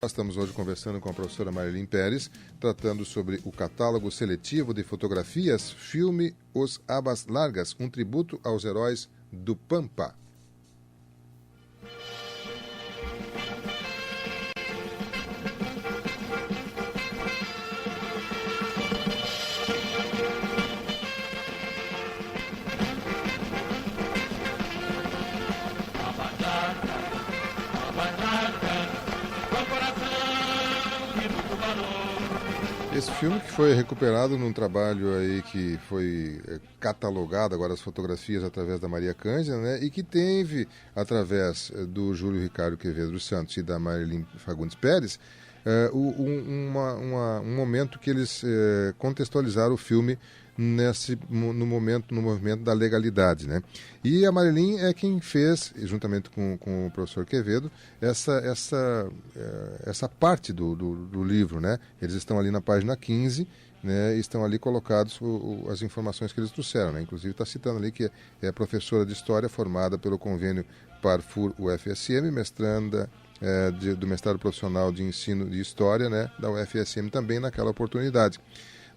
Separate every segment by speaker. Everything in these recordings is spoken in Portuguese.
Speaker 1: Nós estamos hoje conversando com a professora Marilyn Pérez, tratando sobre o catálogo seletivo de fotografias, filme Os Abas Largas, um tributo aos heróis do Pampa. Esse filme que foi recuperado num trabalho aí que foi catalogado agora as fotografias através da Maria Cândida, né? E que teve, através do Júlio Ricardo Quevedo dos Santos e da Marilyn Fagundes Pérez, um momento que eles contextualizaram o filme no movimento da legalidade, né? E a Marilyn é quem fez, juntamente com o professor Quevedo, essa parte do livro, né? Eles estão ali na página 15, né? E estão ali colocados as informações que eles trouxeram, né? Inclusive está citando ali que é professora de História formada pelo convênio Parfur UFSM, mestranda do mestrado profissional de ensino de História, né? Da UFSM também naquela oportunidade.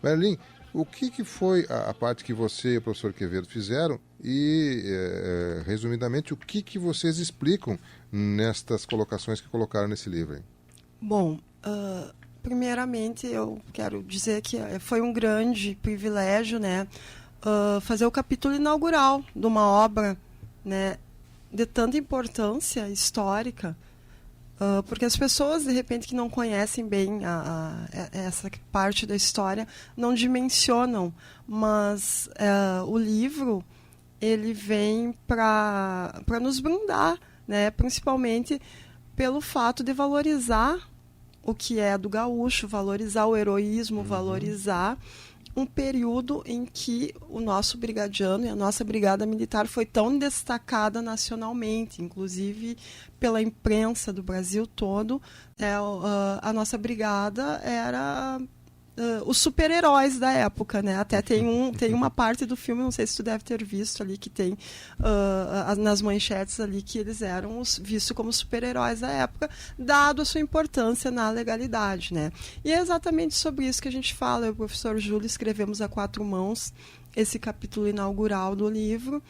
Speaker 1: Marilyn, o que foi a parte que você e o professor Quevedo fizeram e, resumidamente, o que vocês explicam nestas colocações que colocaram nesse livro? Aí?
Speaker 2: Bom, primeiramente eu quero dizer que foi um grande privilégio, né, fazer o capítulo inaugural de uma obra, né, de tanta importância histórica, porque as pessoas, de repente, que não conhecem bem essa parte da história, não dimensionam, mas o livro ele vem para nos brindar, né, principalmente pelo fato de valorizar o que é do gaúcho, valorizar o heroísmo, valorizar um período em que o nosso brigadiano e a nossa brigada militar foi tão destacada nacionalmente, inclusive pela imprensa do Brasil todo. A nossa brigada era os super-heróis da época, né? Até tem uma parte do filme, não sei se tu deve ter visto ali, que tem nas manchetes ali que eles eram vistos como super-heróis da época, dado a sua importância na legalidade, né? E é exatamente sobre isso que a gente fala. Eu e o professor Júlio escrevemos a quatro mãos esse capítulo inaugural do livro,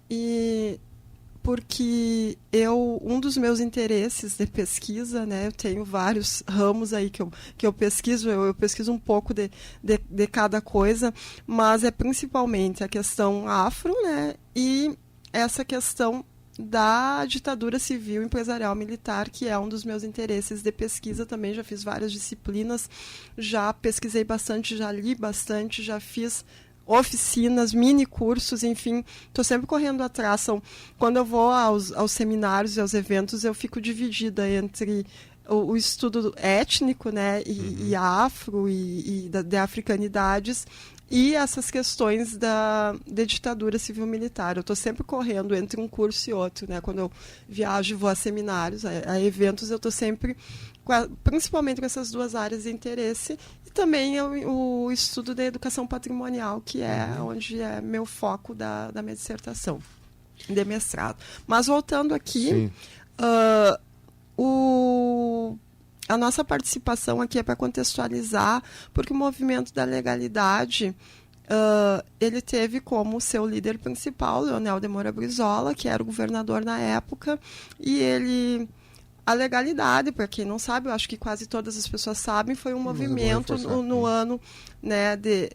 Speaker 2: e porque um dos meus interesses de pesquisa, né, eu tenho vários ramos aí que eu pesquiso, eu pesquiso um pouco de cada coisa, mas é principalmente a questão afro, né, e essa questão da ditadura civil empresarial militar, que é um dos meus interesses de pesquisa também. Já fiz várias disciplinas, já pesquisei bastante, já li bastante, já fiz oficinas, mini cursos, enfim, estou sempre correndo atrás. Quando eu vou aos seminários e aos eventos, eu fico dividida entre o estudo étnico, né, e afro e de africanidades, e essas questões da ditadura civil-militar. Eu estou sempre correndo entre um curso e outro, né? Quando eu viajo e vou a seminários, a eventos, eu estou sempre, principalmente com essas duas áreas de interesse, e também o estudo da educação patrimonial, que é onde é meu foco da minha dissertação de mestrado. Mas voltando aqui, a nossa participação aqui é para contextualizar, porque o movimento da legalidade, ele teve como seu líder principal Leonel de Moura Brizola, que era o governador na época, e a legalidade, para quem não sabe, eu acho que quase todas as pessoas sabem, foi um movimento no ano, né, de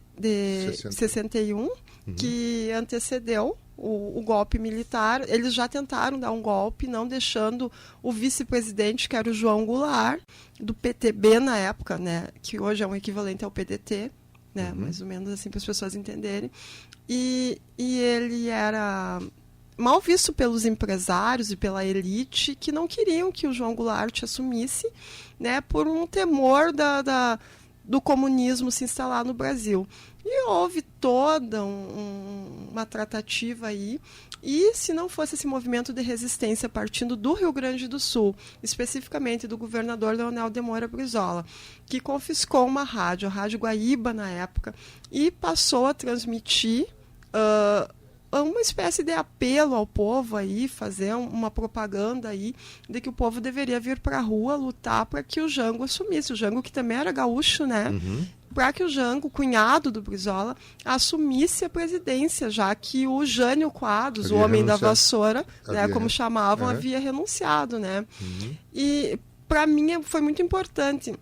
Speaker 2: 61, que antecedeu o golpe militar. Eles já tentaram dar um golpe, não deixando o vice-presidente, que era o João Goulart, do PTB na época, né, que hoje é um equivalente ao PDT, né, mais ou menos assim, para as pessoas entenderem. E ele era mal visto pelos empresários e pela elite, que não queriam que o João Goulart assumisse, né, por um temor do comunismo se instalar no Brasil. E houve toda uma tratativa aí, e se não fosse esse movimento de resistência partindo do Rio Grande do Sul, especificamente do governador Leonel de Moura Brizola, que confiscou uma rádio, a Rádio Guaíba na época, e passou a transmitir uma espécie de apelo ao povo aí, fazer uma propaganda aí de que o povo deveria vir para a rua lutar para que o Jango assumisse. O Jango, que também era gaúcho, né? Para que o Jango, cunhado do Brizola, assumisse a presidência, já que o Jânio Quadros, o homem da vassoura, né, como chamavam, havia renunciado, né? E para mim foi muito importante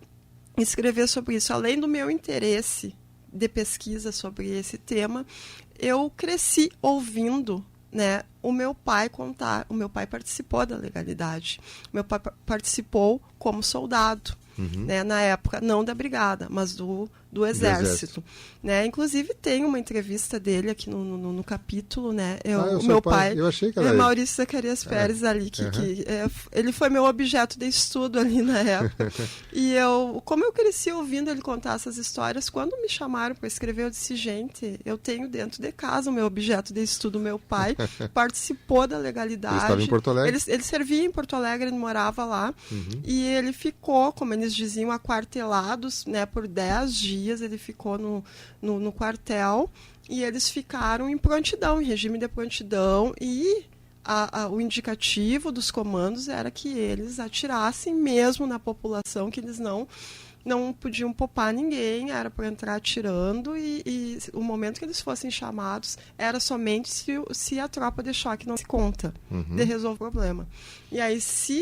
Speaker 2: escrever sobre isso. Além do meu interesse de pesquisa sobre esse tema, eu cresci ouvindo, né, o meu pai contar. O meu pai participou da legalidade. O meu pai participou como soldado. Né, na época, não da brigada, mas do exército. Né? Inclusive tem uma entrevista dele aqui no capítulo, né? O meu pai,
Speaker 1: eu achei que era
Speaker 2: Maurício Zacarias Pérez ali, ele foi meu objeto de estudo ali na época. E como eu cresci ouvindo ele contar essas histórias, quando me chamaram para escrever, eu disse, gente, eu tenho dentro de casa o meu objeto de estudo. Meu pai participou da legalidade.
Speaker 1: Ele estava em Porto Alegre?
Speaker 2: Ele servia em Porto Alegre, ele morava lá. E ele ficou, como eles diziam, aquartelados, né, por 10 dias. Ele ficou no quartel e eles ficaram em prontidão, em regime de prontidão, e o indicativo dos comandos era que eles atirassem mesmo na população, que eles não podiam poupar ninguém, era para entrar atirando, e o momento que eles fossem chamados era somente se a tropa de choque não se conta de resolver o problema. E aí,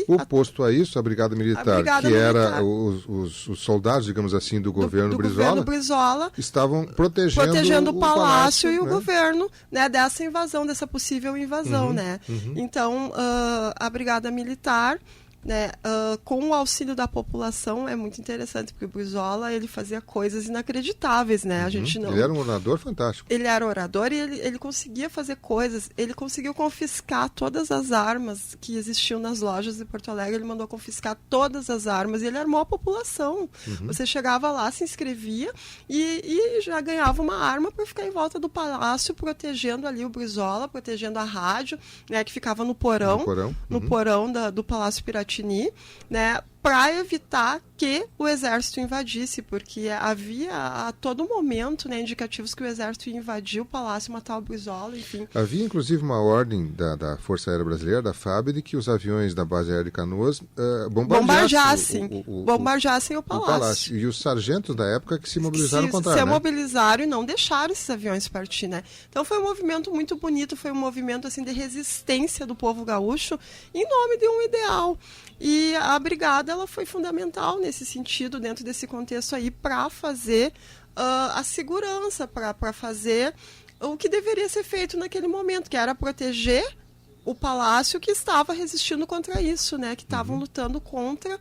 Speaker 1: oposto a isso, a Brigada Militar, era os soldados, digamos assim, do governo
Speaker 2: Brizola,
Speaker 1: estavam protegendo
Speaker 2: o palácio e o governo, né, dessa invasão, dessa possível invasão, né? Então, a Brigada Militar, né, com o auxílio da população, é muito interessante, porque o Brizola, ele fazia coisas inacreditáveis, né? A gente não...
Speaker 1: Ele era um orador fantástico.
Speaker 2: Ele era orador e ele conseguia fazer coisas. Ele conseguiu confiscar todas as armas que existiam nas lojas de Porto Alegre. Ele mandou confiscar todas as armas e ele armou a população. Você chegava lá, se inscrevia e já ganhava uma arma para ficar em volta do palácio, protegendo ali o Brizola, protegendo a rádio, né, que ficava no porão do Palácio Piratini, né, para evitar que o exército invadisse, porque havia a todo momento, né, indicativos que o exército ia invadir o palácio, matar o Brizola, enfim.
Speaker 1: Havia inclusive uma ordem da Força Aérea Brasileira, da FAB, de que os aviões da base aérea de Canoas bombardeassem o palácio. E os sargentos da época que se mobilizaram contra,
Speaker 2: se mobilizaram e não deixaram esses aviões partir, né? Então foi um movimento muito bonito, foi um movimento assim de resistência do povo gaúcho em nome de um ideal. E a brigada, ela foi fundamental nesse sentido, dentro desse contexto aí, para fazer a segurança, para fazer o que deveria ser feito naquele momento, que era proteger o palácio, que estava resistindo contra isso, né? Que estavam lutando contra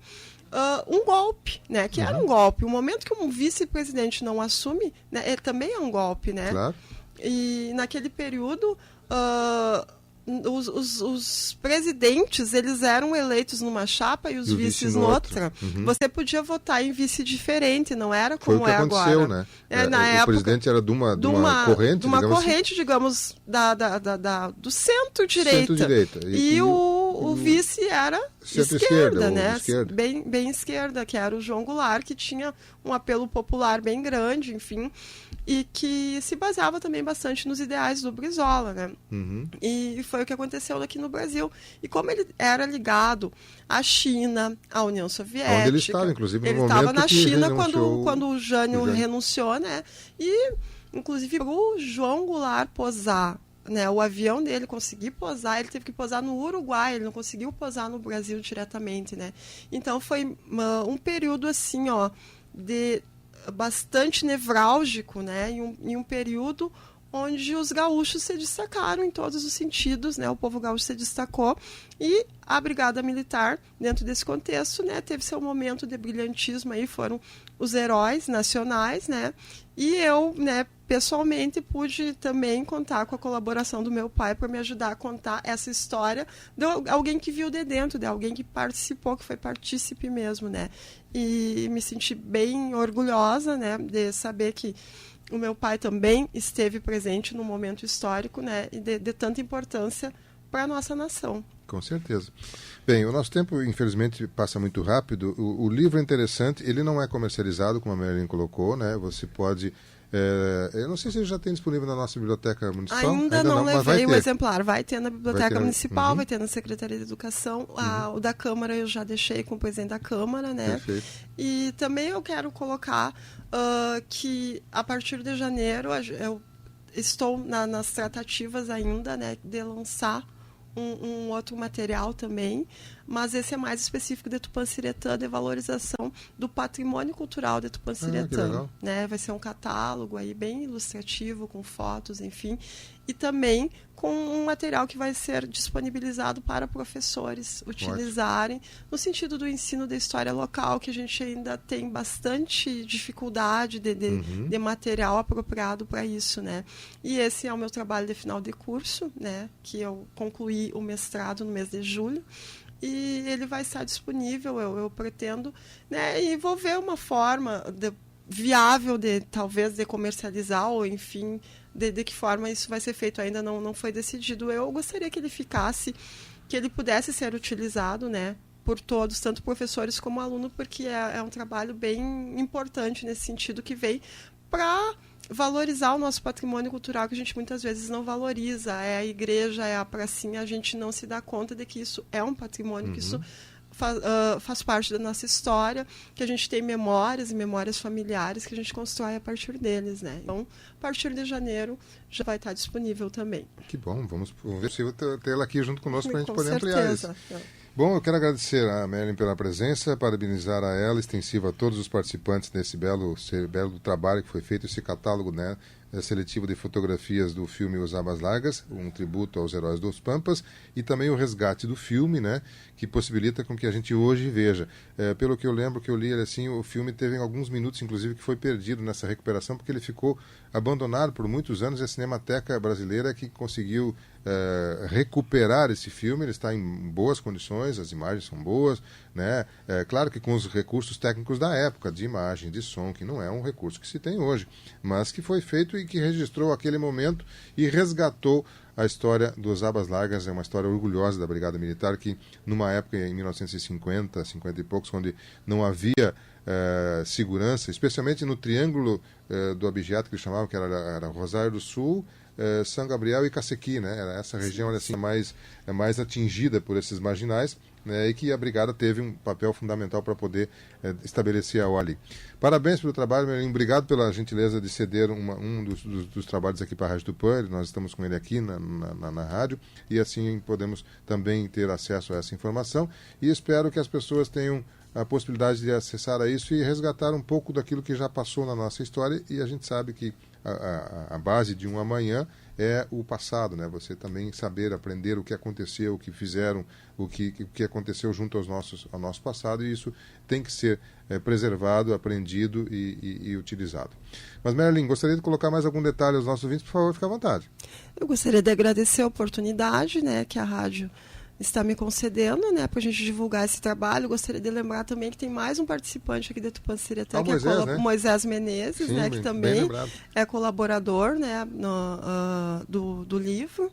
Speaker 2: um golpe, né? Que era um golpe. O momento que um vice-presidente não assume, né, também é um golpe, né?
Speaker 1: Claro.
Speaker 2: E naquele período... Os presidentes, eles eram eleitos numa chapa e os vices noutra. Você podia votar em vice diferente, não era como é agora.
Speaker 1: Foi o que aconteceu, né?
Speaker 2: Na época,
Speaker 1: o presidente era de uma corrente,
Speaker 2: digamos, do centro-direita. E o vice era esquerda, né? Bem esquerda, que era o João Goulart, que tinha um apelo popular bem grande, enfim, e que se baseava também bastante nos ideais do Brizola, né? E foi o que aconteceu aqui no Brasil. E como ele era ligado à China, à União Soviética...
Speaker 1: Onde ele estava, inclusive, no momento
Speaker 2: estava na China
Speaker 1: renunciou...
Speaker 2: quando o Jânio renunciou, né? E, inclusive, para o João Goulart posar, né, o avião dele conseguir posar, ele teve que posar no Uruguai, ele não conseguiu posar no Brasil diretamente, né? Então, foi um período, assim, ó, de bastante nevrálgico, né? Em um período onde os gaúchos se destacaram em todos os sentidos, né? O povo gaúcho se destacou e a Brigada Militar, dentro desse contexto, né, teve seu momento de brilhantismo aí, foram os heróis nacionais, né? E eu, né, pessoalmente pude também contar com a colaboração do meu pai para me ajudar a contar essa história de alguém que viu de dentro, de alguém que participou, que foi partícipe mesmo, né? E me senti bem orgulhosa, né, de saber que o meu pai também esteve presente no momento histórico, né, e de tanta importância para a nossa nação.
Speaker 1: Com certeza. Bem, o nosso tempo, infelizmente, passa muito rápido. O livro é interessante, ele não é comercializado, como a Marilyn colocou, né? Você pode Eu não sei se ele já tem disponível na nossa biblioteca municipal.
Speaker 2: Ainda não levei o exemplar. Vai ter na biblioteca municipal,
Speaker 1: Uhum.
Speaker 2: vai ter na Secretaria de Educação. O da Câmara eu já deixei com o presidente da Câmara, né?
Speaker 1: Perfeito.
Speaker 2: E também eu quero colocar que a partir de janeiro eu estou nas tratativas ainda, né, de lançar um outro material também, mas esse é mais específico de Tupã-Siretã, de valorização do patrimônio cultural de Tupã-Siretã, né? Vai ser um catálogo aí bem ilustrativo, com fotos, enfim, e também com um material que vai ser disponibilizado para professores utilizarem, no sentido do ensino da história local, que a gente ainda tem bastante dificuldade de material apropriado para isso, né? E esse é o meu trabalho de final de curso, né? Que eu concluí o mestrado no mês de julho, e ele vai estar disponível, eu pretendo, né, envolver uma forma viável talvez de comercializar, ou enfim, de que forma isso vai ser feito ainda não foi decidido. Eu gostaria que ele ficasse, que ele pudesse ser utilizado, né, por todos, tanto professores como aluno, porque é um trabalho bem importante nesse sentido, que vem para valorizar o nosso patrimônio cultural, que a gente muitas vezes não valoriza. É a igreja, é a pracinha, a gente não se dá conta de que isso é um patrimônio, que isso faz parte da nossa história, que a gente tem memórias e memórias familiares que a gente constrói a partir deles, né? Então, a partir de janeiro já vai estar disponível também.
Speaker 1: Que bom, vamos ver se eu tê-la aqui junto conosco para a gente poder
Speaker 2: certeza.
Speaker 1: ampliar isso. Bom, eu quero agradecer a Marilyn pela presença, parabenizar a ela, extensiva a todos os participantes desse belo trabalho que foi feito, esse catálogo, né, seletivo de fotografias do filme Os Abas Largas, um tributo aos heróis dos Pampas, e também o resgate do filme, né, que possibilita com que a gente hoje veja. Pelo que eu lembro, que eu li, assim, o filme teve alguns minutos, inclusive, que foi perdido nessa recuperação, porque ele ficou abandonado por muitos anos, e a Cinemateca Brasileira que conseguiu recuperar esse filme. Ele está em boas condições, as imagens são boas, né? Claro que com os recursos técnicos da época, de imagem, de som, que não é um recurso que se tem hoje, mas que foi feito e que registrou aquele momento e resgatou a história dos Abas Largas. É uma história orgulhosa da Brigada Militar, que numa época, em 1950, 50 e poucos, onde não havia segurança, especialmente no triângulo do Abigeato, que eles chamavam, que era Rosário do Sul, São Gabriel e Cacequi, né? Era essa região assim, mais atingida por esses marginais, né? E que a Brigada teve um papel fundamental para poder estabelecer a ordem. Parabéns pelo trabalho, Marilyn. Obrigado pela gentileza de ceder um dos trabalhos aqui para a Rádio Tupã. Nós estamos com ele aqui na rádio, e assim podemos também ter acesso a essa informação, e espero que as pessoas tenham a possibilidade de acessar a isso e resgatar um pouco daquilo que já passou na nossa história. E a gente sabe que a base de um amanhã é o passado, né? Você também saber, aprender o que aconteceu, o que fizeram, o que aconteceu junto ao nosso passado, e isso tem que ser preservado, aprendido e utilizado. Mas, Marilyn, gostaria de colocar mais algum detalhe aos nossos ouvintes? Por favor, fique à vontade.
Speaker 2: Eu gostaria de agradecer a oportunidade, né, que a rádio está me concedendo, né, para a gente divulgar esse trabalho. Gostaria de lembrar também que tem mais um participante aqui da Tupã-Siretã, que
Speaker 1: Moisés,
Speaker 2: é
Speaker 1: né?
Speaker 2: Moisés Menezes,
Speaker 1: Sim,
Speaker 2: né, que também é colaborador, né, do livro.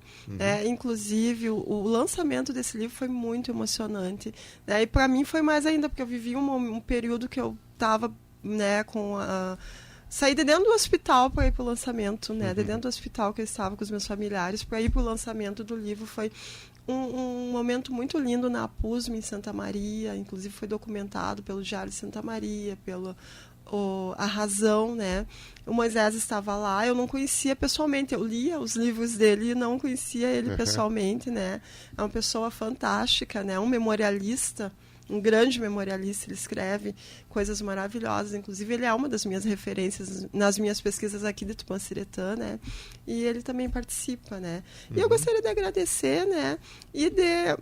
Speaker 2: Inclusive, o lançamento desse livro foi muito emocionante, né, e para mim foi mais ainda, porque eu vivi um período que eu estava, né, saí de dentro do hospital para ir para o lançamento, né? De dentro do hospital que eu estava com os meus familiares, para ir para o lançamento do livro. Foi um momento muito lindo na APUSM, em Santa Maria. Inclusive foi documentado pelo Diário de Santa Maria, pelo A Razão, né? O Moisés estava lá, eu não conhecia pessoalmente, eu lia os livros dele e não conhecia ele pessoalmente, né? É uma pessoa fantástica, né? Um memorialista, um grande memorialista. Ele escreve coisas maravilhosas, inclusive ele é uma das minhas referências nas minhas pesquisas aqui de Tupã-Siretã, né? E ele também participa, né? E eu gostaria de agradecer, né? E de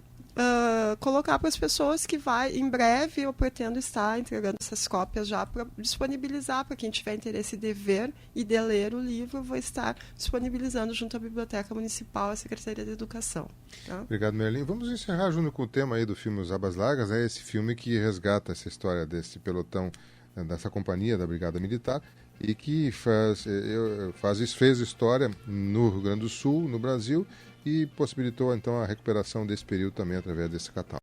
Speaker 2: colocar para as pessoas que em breve eu pretendo estar entregando essas cópias já para disponibilizar para quem tiver interesse de ver e de ler o livro. Eu vou estar disponibilizando junto à Biblioteca Municipal, à Secretaria de Educação. Tá?
Speaker 1: Obrigado, Marilyn. Vamos encerrar junto com o tema aí do filme Os Abas Largas, né? Esse filme que resgata essa história desse pelotão, dessa companhia da Brigada Militar, e que fez história no Rio Grande do Sul, no Brasil, e possibilitou então a recuperação desse período também através desse catálogo.